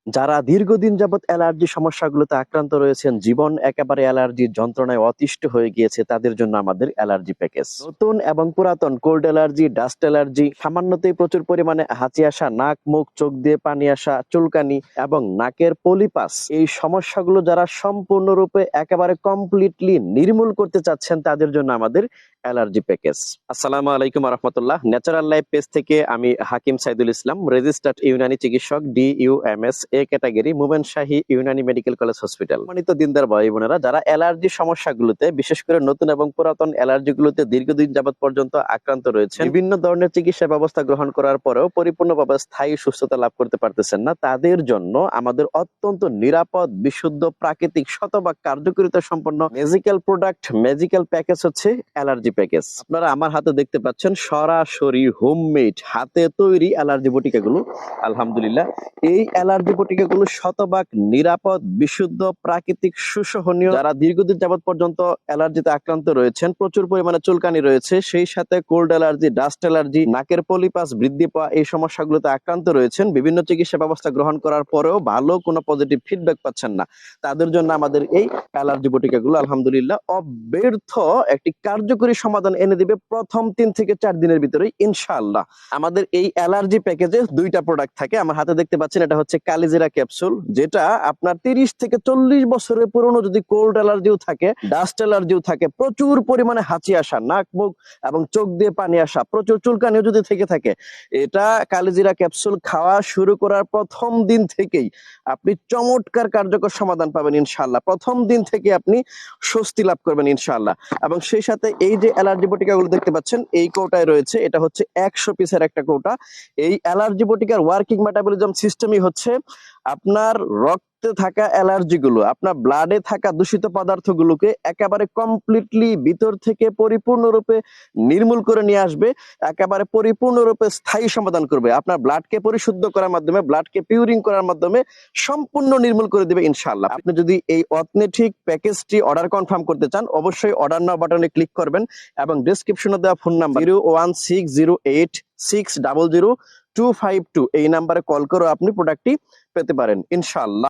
যারা দীর্ঘদিন যাবৎ অ্যালার্জি সমস্যাগুলোতে আক্রান্ত রয়েছেন, জীবন একেবারে অ্যালার্জির যন্ত্রণায় অতিষ্ঠ হয়ে গিয়েছে, তাদের জন্য আমাদের অ্যালার্জি প্যাকেজ। নতুন এবং পুরাতন কোল্ড অ্যালার্জি, ডাস্ট অ্যালার্জি, সামান্যতেই প্রচুর পরিমাণে হাঁচি আসা, নাক মুখ চোখ দিয়ে পানি আসা, চুলকানি এবং নাকের পলিপাস, এই সমস্যাগুলো যারা সম্পূর্ণরূপে একেবারে কমপ্লিটলি নির্মূল করতে চাচ্ছেন, তাদের জন্য আমাদের অ্যালার্জি প্যাকেজ। আসসালামু আলাইকুম রহমতুল্লাহ। ন্যাচারাল লাইফ পেজ থেকে আমি হাকিম সাইদুল ইসলাম, রেজিস্টার্ড ইউনানি চিকিৎসক, DUMS A category, Momen Shahi Unani medical college hospital. সম্মানিত দিনদার ভাই বোনেরা, যারা অ্যালার্জি সমস্যাগুলোতে, বিশেষ করে নতুন এবং পুরাতন অ্যালার্জিগুলোতে দীর্ঘদিন যাবৎ পর্যন্ত আক্রান্ত রয়েছেন, বিভিন্ন ধরনের চিকিৎসা ব্যবস্থা গ্রহণ করার পরেও পরিপূর্ণভাবে স্থায়ী সুস্থতা লাভ করতে পারতেছেন না, তাদের জন্য আমাদের অত্যন্ত নিরাপদ, বিশুদ্ধ, প্রাকৃতিক, শতভাগ কার্যকারিতা সম্পন্ন ম্যাজিক্যাল প্রোডাক্ট, ম্যাজিক্যাল প্যাকেজ হচ্ছে অ্যালার্জি প্যাকেজ। আপনারা আমার হাতে দেখতে পাচ্ছেন সরাসরি হোমমেড, হাতে তৈরি অ্যালার্জি বটিকাগুলো। আলহামদুলিল্লাহ, এই অ্যালার্জি বটিকাগুলো শতভাগ নিরাপদ, বিশুদ্ধ, প্রাকৃতিক, সুসহনীয়। যারা দীর্ঘদিন যাবৎ পর্যন্ত অ্যালার্জিতে আক্রান্ত রয়েছেন, প্রচুর পরিমাণে চুলকানি রয়েছে, সেই সাথে কোল্ড অ্যালার্জি, ডাস্ট অ্যালার্জি, নাকের পলিপাস বৃদ্ধি পাওয়া, এই সমস্যাগুলোতে আক্রান্ত রয়েছেন, বিভিন্ন চিকিৎসা ব্যবস্থা গ্রহণ করার পরেও ভালো কোনো পজিটিভ ফিডব্যাক পাচ্ছেন না, তাদের জন্য আমাদের এই অ্যালার্জি বটিকাগুলো আলহামদুলিল্লাহ অব্যর্থ একটি কার্যকরী সমাধান এনে দিবে প্রথম 3 থেকে 4 দিনের ভিতরেই ইনশাআল্লাহ। আমাদের এই অ্যালার্জি প্যাকেজে 2টা প্রোডাক্ট থাকে। আমার হাতে দেখতে পাচ্ছেন, এটা হচ্ছে কালিজিরা ক্যাপসুল, যেটা আপনার 30 থেকে 40 বছরের পুরনো যদি কোল্ড অ্যালার্জিও থাকে, ডাস্ট অ্যালার্জিও থাকে, প্রচুর পরিমাণে হাঁচি আসা, নাক মুখ এবং চোখ দিয়ে পানি আসা, প্রচুর চুলকানিও যদি থেকে থাকে, এটা কালিজিরা ক্যাপসুল খাওয়া শুরু করার প্রথম দিন থেকেই আপনি চমৎকার কার্যকর সমাধান পাবেন ইনশাআল্লাহ। প্রথম দিন থেকে আপনি স্বস্তি লাভ করবেন ইনশাআল্লাহ। এবং সেই সাথে এই যে অ্যালার্জি বটিকাগুলো দেখতে পাচ্ছেন, এই কৌটায় রয়েছে, এটা হচ্ছে 100 পিসের একটা কৌটা। এই অ্যালার্জি বটিকার ওয়ার্কিং মেটাবলিজম সিস্টেমই হচ্ছে আপনার রক্তে থাকা অ্যালার্জি গুলো, আপনার ব্লাডে থাকা দূষিত পদার্থগুলোকে একেবারে কমপ্লিটলি ভিতর থেকে পরিপূর্ণরূপে নির্মূল করে নিয়ে আসবে, একেবারে পরিপূর্ণরূপে স্থায়ী সমাধান করবে। আপনার ব্লাডকে পরিশুদ্ধ করার মাধ্যমে, ব্লাডকে পিউরিং করার মাধ্যমে সম্পূর্ণ নির্মূল করে দিবে ইনশাআল্লাহ। আপনি যদি এই অথেন্টিক প্যাকেজটি অর্ডার কনফার্ম করতে চান, অবশ্যই অর্ডার নাও বাটনে ক্লিক করবেন এবং ডেসক্রিপশনে দেওয়া ফোন নাম্বার 01608600252 এই নাম্বারে কল করে আপনি প্রোডাক্টটি পেতে পারেন ইনশাআল্লাহ।